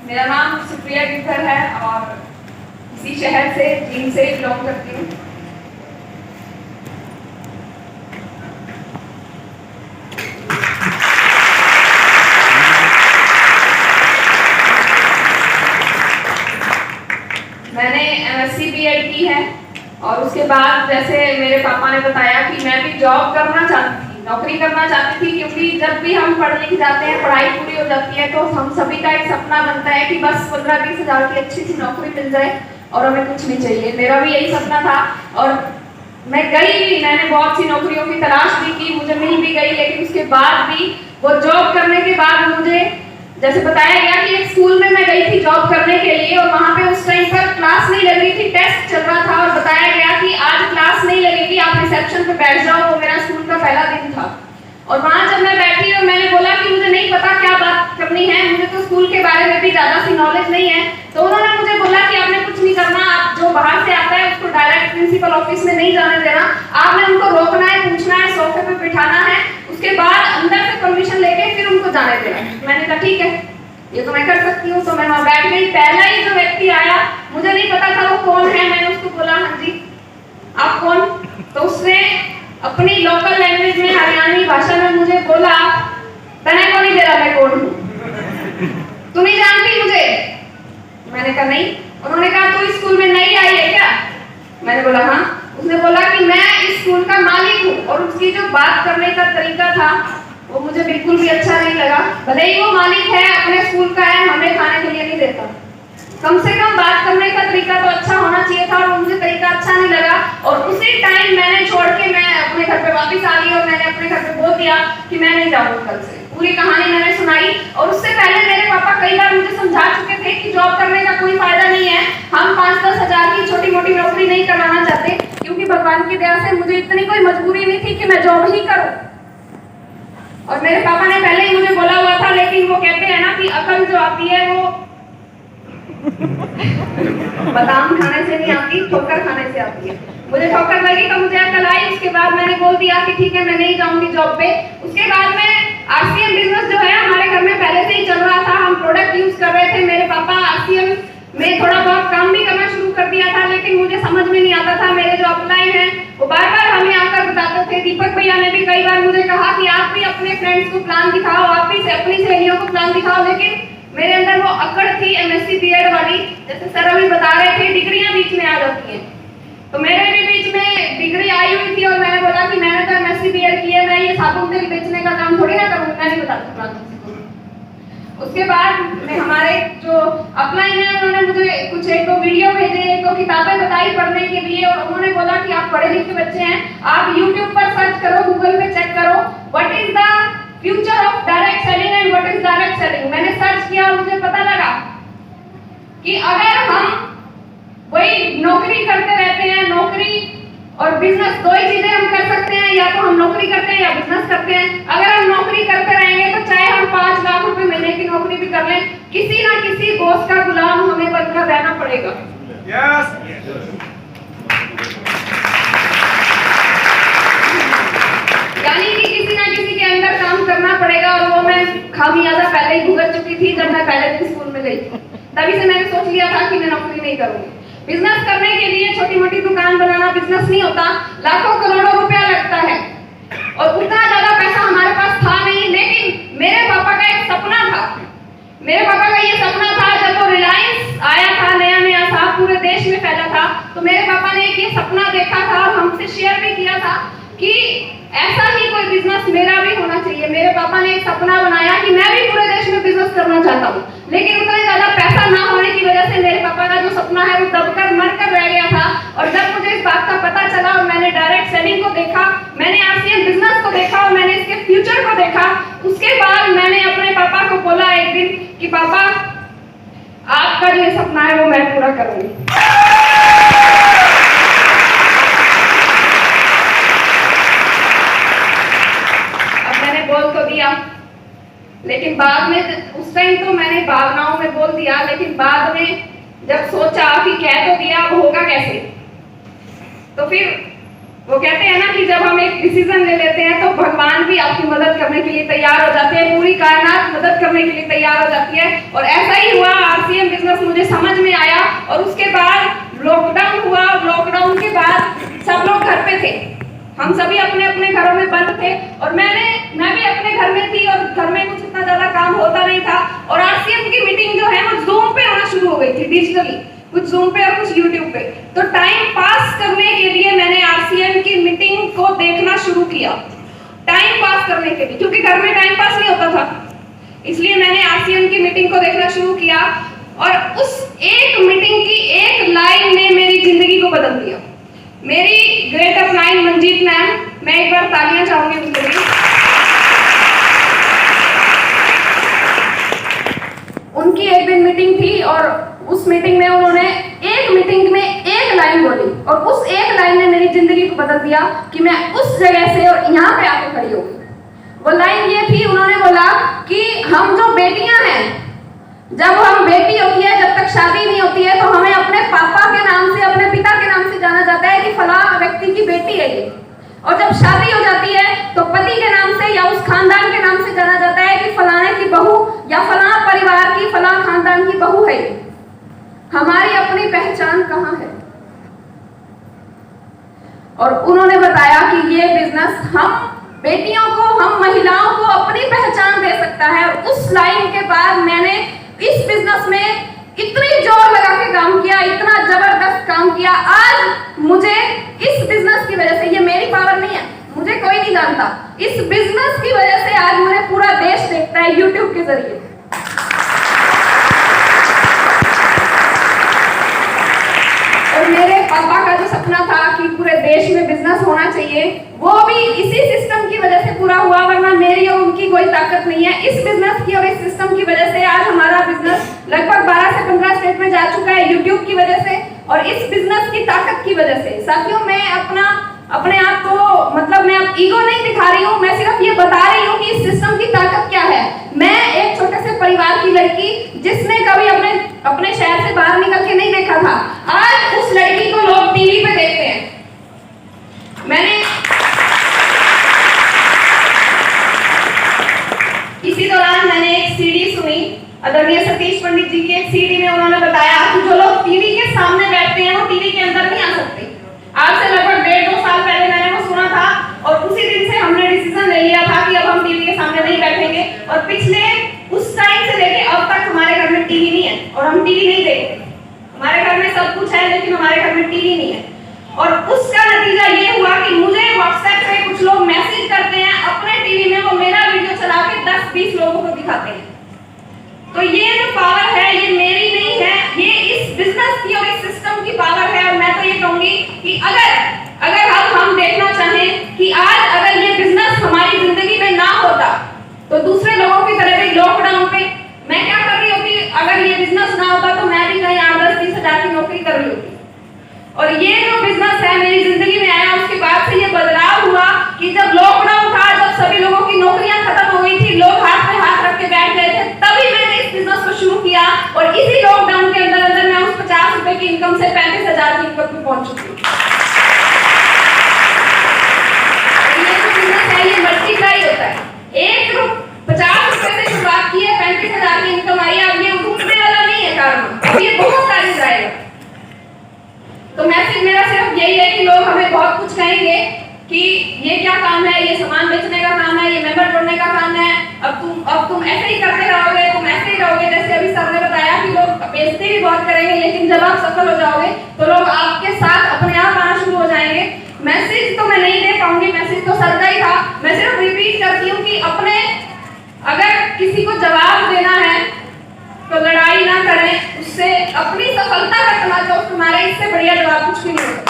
मेरा नाम सुप्रिया गिद्धर है और इसी शहर से जींद से बिलोंग करती हूँ। मैंने MSc B.Ed की है और उसके बाद जैसे मेरे पापा ने बताया कि मैं भी जॉब करना चाहती थी, नौकरी करना चाहती थी, क्योंकि जब भी हम पढ़ लिख जाते हैं, पढ़ाई पूरी हो जाती है, तो हम सभी का एक सपना बनता है कि बस 15-20 हज़ार की अच्छी सी नौकरी मिल जाए और हमें कुछ नहीं चाहिए। मेरा भी यही सपना था और मैं गई भी, मैंने बहुत सी नौकरियों की तलाश भी की, मुझे मिल भी गई, लेकिन उसके बाद भी वो जॉब करने के बाद मुझे जैसे बताया गया कि एक स्कूल में मैं गई थी जॉब करने के लिए और वहां पे उस टाइम पर क्लास नहीं लग रही थी, टेस्ट चल रहा था और बताया गया कि आज क्लास नहीं लगेगी, आप रिसेप्शन पे बैठ जाओ। वो मेरा स्कूल का पहला दिन था और वहां जब मैं बैठी और मैंने बोला कि मुझे नहीं पता क्या बात करनी है, मुझे तो स्कूल के बारे में भी ज्यादा सी नॉलेज नहीं है, तो उन्होंने मुझे बोला कि आपने कुछ नहीं करना, आप जो बाहर से आता है उसको डायरेक्ट प्रिंसिपल ऑफिस में नहीं जाने देना, आपने उनको रोकना है, पूछना है, सोफे पे बिठाना है, उसके बाद अंदर से परमिशन लेके फिर उनको जाने देना। मैंने कहा ठीक है, ये तो मैं कर सकती हूँ। तो मैं वहां बैठ गई। पहला ही जो व्यक्ति आया, मुझे नहीं पता था वो कौन है, मैंने उसको बोला हाँ जी आप कौन, तो उसने अपनी लोकल लैंग्वेज में हरियाणवी भाषा में मुझे बोला तने को नहीं दे रहा मैं कौन हूँ, तू नहीं जानती मुझे? मैंने कहा नहीं। उन्होंने कहा तू इस स्कूल में नई आई है क्या? मैंने बोला हाँ। उसने बोला कि मैं इस स्कूल का मालिक हूँ और उसकी जो बात करने का तरीका था वो मुझे बिल्कुल भी अच्छा नहीं लगा। भले ही वो मालिक है, अपने स्कूल का है, हमें खाने के लिए नहीं देता, कम से कम बात करने का तरीका तो अच्छा होना चाहिए था और वो मुझे तरीका अच्छा नहीं लगा। और उसी टाइम मैंने छोड़ के मैं अपने घर पे वापस आ गई और मैंने अपने घर पे बोल दिया कि मैं नहीं जाऊंगी कल से। पूरी कहानी मैंने सुनाई और उससे पहले मेरे पापा कई बार मुझे समझा चुके थे कि जॉब करने का कोई फायदा नहीं है, हम 5-10 हज़ार की छोटी मोटी नौकरी नहीं करवाना चाहते, क्योंकि भगवान की दया से मुझे इतनी कोई मजबूरी नहीं थी कि मैं जॉब ही करूं। और मेरे पापा ने पहले ही मुझे बोला हुआ था, लेकिन वो कहते हैं ना कि अकल जो आती है वो बादाम खाने से नहीं आती, ठोकर खाने से आती है। मुझे ठोकर लगी तो मुझे अकल आई। उसके बाद मैंने बोल दिया कि ठीक है मैं नहीं जाऊंगी जॉब पे। उसके बाद में RCM बिजनेस जो है हमारे घर में पहले से ही चल रहा था, हम प्रोडक्ट यूज कर रहे थे। मेरे पापा RCM में थोड़ा बहुत काम भी करना शुरू कर दिया था, लेकिन मुझे समझ में नहीं आता था। मेरे जो अपलाइन है वो बार बार हमें आकर बताते थे। दीपक भैया ने भी कई बार मुझे कहा कि आप भी अपने फ्रेंड्स को प्लान दिखाओ, आप भी अपनी सहेलियों को प्लान दिखाओ, लेकिन मेरे अंदर वो अकड़ थी MSc B.Ed वाली। जैसे सर अभी बता रहे थे डिग्रियां बीच में आ जाती हैं, तो मेरे भी बीच में डिग्री आई हुई थी और मैंने बोला कि मैंने तो MSc B.Ed की है, मैं ये साबुन तेल बेचने का काम थोड़ी ना करूंगी, मैं नहीं बता सकता। उसके बाद में हमारे जो अपलाइन है उन्होंने मुझे कुछ एक दो वीडियो भेजे, एक दो किताबें बताई पढ़ने के लिए और उन्होंने बोला कि आप पढ़े लिखे बच्चे हैं, आप YouTube पर सर्च करो, गूगल पे चेक करो what is the future of direct selling and what is direct selling. मैंने सर्च किया और मुझे पता लगा कि अगर हम वही नौकरी करते रहते हैं, नौकरी और बिजनेस दो ही चीजें हम कर सकते हैं, या तो हम नौकरी करते हैं या बिजनेस करते हैं। अगर हम नौकरी करते रहेंगे तो चाहे हम 5 लाख रुपए महीने की नौकरी भी कर लें, किसी ना किसी बॉस का गुलाम हमें बनकर रहना पड़ेगा। यानी कि किसी ना किसी के अंदर काम करना पड़ेगा और वो मैं खामियाजा पहले ही भुगत चुकी थी जब मैं पहले दिन स्कूल में गई। तभी से मैंने सोच लिया था कि मैं नौकरी नहीं करूंगी। बिजनेस करने के लिए छोटी मोटी दुकान बनाना बिजनेस नहीं होता, लाखों करोड़ों रुपया लगता है और उतना ज्यादा पैसा हमारे पास था नहीं। लेकिन मेरे पापा का एक सपना था, मेरे पापा का ये सपना था जब वो रिलायंस आया था, नया नया था, पूरे देश में फैला था, तो मेरे पापा ने एक ये सपना देखा था और हमसे शेयर भी किया था कि ऐसा ही कोई बिजनेस मेरा भी होना चाहिए। मेरे पापा ने एक सपना बनाया कि मैं भी पूरे देश में बिजनेस करना चाहता हूँ, लेकिन उतना ज्यादा पैसा ना होने की वजह से मेरे पापा का जो सपना है वो दबकर मरकर रह गया था। और जब मुझे इस बात का पता चला और मैंने डायरेक्ट सेलिंग को देखा, मैंने RCM बिजनेस को देखा और मैंने इसके फ्यूचर को देखा, उसके बाद मैंने अपने पापा को बोला एक दिन कि पापा आपका जो सपना है वो मैं पूरा करूंगी। बोल तो दिया, लेकिन बाद में उस टाइम तो मैंने भावनाओं में बोल दिया, लेकिन बाद में जब सोचा कि कह तो दिया अब होगा कैसे, तो फिर वो कहते हैं ना कि जब हम एक डिसीजन ले लेते हैं तो भगवान भी आपकी मदद करने के लिए तैयार हो जाते हैं, पूरी कायनात मदद करने के लिए तैयार हो जाती है। और ऐसा ही हुआ, आरसीएम बिजनेस मुझे समझ में आया और उसके बाद लॉकडाउन हुआ। लॉकडाउन के बाद सब लोग घर पे थे, हम सभी अपने अपने घरों में बंद थे और मैं भी अपने घर में थी और घर में कुछ इतना ज्यादा काम होता नहीं था। और आरसीएम की मीटिंग जो है वो जूम पे होना शुरू हो गई थी, डिजिटली, कुछ जूम पे और कुछ यूट्यूब पे। तो टाइम पास करने के लिए मैंने आरसीएम की मीटिंग को देखना शुरू किया, टाइम पास करने के लिए, क्योंकि घर में टाइम पास नहीं होता था, इसलिए मैंने आरसीएम की मीटिंग को देखना शुरू किया। और उस एक मीटिंग की एक लाइन ने मेरी जिंदगी को बदल दिया। मेरी ग्रेट अपलाइन मंजीत मैम, मैं एक बार तालियां चाहूंगी उनके लिए। उनकी एक दिन मीटिंग थी और उस मीटिंग में उन्होंने एक मीटिंग में एक लाइन बोली और उस एक लाइन ने मेरी जिंदगी को बदल दिया कि मैं उस जगह से और यहाँ पे आके खड़ी हो गई। वो लाइन ये थी, उन्होंने बोला कि हम जो बेटियां हैं, जब हम बेटी होती है, जब तक शादी नहीं होती है तो हमें अपने पापा के नाम से, अपने पिता के नाम से जाना जाता है कि फलां व्यक्ति की बेटी है ये। और जब शादी हो जाती है तो पति के नाम से या उस खानदान के नाम से जाना जाता है कि फलाने की बहू या फलां परिवार की, फलां खानदान की बहू है। हमारी अपनी पहचान कहाँ है? और उन्होंने बताया कि ये बिजनेस हम बेटियों को, हम महिलाओं को अपनी पहचान दे सकता है। और उस लाइन के बाद मैंने इस बिजनेस में इतनी जोर लगा के काम किया, इतना जबरदस्त काम किया। आज मुझे इस बिजनेस की वजह से, ये मेरी पावर नहीं है, मुझे कोई नहीं जानता, इस बिजनेस की वजह से आज मुझे पूरा देश देखता है यूट्यूब के जरिए। और मेरे पापा का जो सपना था कि पूरे देश में बिजनेस होना चाहिए, वो भी इसी सिस्टम की वजह से पूरा हुआ, वरना मेरी और उनकी कोई ताकत नहीं है। इस बिजनेस की और इस सिस्टम की वजह से आज हमारा बिजनेस लगभग 12 से 15 स्टेट में जा चुका है, यूट्यूब की वजह से और इस बिजनेस की ताकत की वजह से। साथियों, मैं अपने आप को, मतलब मैं अब ईगो नहीं दिखा रही हूँ, मैं सिर्फ ये बता रही हूँ कि इस सिस्टम की ताकत क्या है। मैं एक छोटे से परिवार की लड़की जिसने कभी अपने शहर से बाहर निकल के नहीं देखा था, आज उस लड़की को लोग टीवी पे देखते हैं। इसी दौरान मैंने एक सीडी सुनी, आदरणीय सतीश पंडित जी की एक सीडी में उन्होंने बताया कि जो लोग टीवी के सामने बैठते हैं वो टीवी के अंदर नहीं आ सकते। आज से लगभग 1.5-2 साल पहले मैंने वो सुना था और उसी दिन से हमने डिसीजन ले लिया था कि अब हम टीवी के सामने नहीं बैठेंगे। और पिछले उस टाइम से लेके अब तक हमारे घर में टीवी नहीं है और हम टीवी नहीं देखते। हमारे घर में सब कुछ है लेकिन हमारे घर में टीवी नहीं है। और उसका नतीजा ये हुआ कि मुझे व्हाट्सएप पे कुछ लोग मैसेज करते हैं, अपने टीवी में वो मेरा वीडियो चला के 10-20 लोगों को दिखाते हैं। तो ये जो पावर है ये मेरी नहीं है, ये इस बिजनेस की और इस सिस्टम की पावर है। और मैं तो ये कहूंगी कि अगर हम देखना चाहें कि आज अगर ये बिजनेस हमारी जिंदगी में ना होता तो दूसरे लोगों की तरह भी लॉकडाउन पे मैं क्या कर रही होती, अगर ये बिजनेस ना होता तो मैं भी कहीं 8-10-30 हजार की नौकरी कर रही होती। और ये जो बिजनेस है मेरी जिंदगी में आया, उसके बाद से ये बदलाव हुआ कि जब लॉकडाउन था, जब सभी लोगों की नौकरियां खत्म हो गई थी, लोग हाथ में हाथ रख के बैठ गए थे, तभी मैंने इस बिजनेस को शुरू किया। और इसी लॉकडाउन के अंदर मैं उस 50 रुपए की इनकम से 35,000 की इनकम पे पहुंच चुकी हूँ। ये जो बिजनेस है ये मल्टीप्लाई होता है। एक 50 रुपए से शुरुआत की है, 35,000 की इनकम आई है। अब ये उठने वाला नहीं है कारण, ये बहुत सारी जाएगा। तो मैसेज मेरा सिर्फ यही है कि लोग हमें बहुत कुछ कहेंगे कि ये क्या काम है, ये सामान बेचने का काम है, ये मेंबर जोड़ने का काम है, अब तुम ऐसे ही करते रहोगे, तुम ऐसे ही रहोगे। जैसे अभी सर ने बताया कि लोग बेइज्जती भी बहुत करेंगे, लेकिन जब आप सफल हो जाओगे तो लोग आपके साथ अपने आप आना शुरू हो जाएंगे। मैसेज तो मैं नहीं दे पाऊंगी, मैसेज तो सर का ही था। मैं सिर्फ रिपीट करती हूँ कि अगर किसी को जवाब देना है तो लड़ाई ना करें, उससे अपनी सफलता का तलाश, तुम्हारे इससे बढ़िया जवाब कुछ भी नहीं होगा।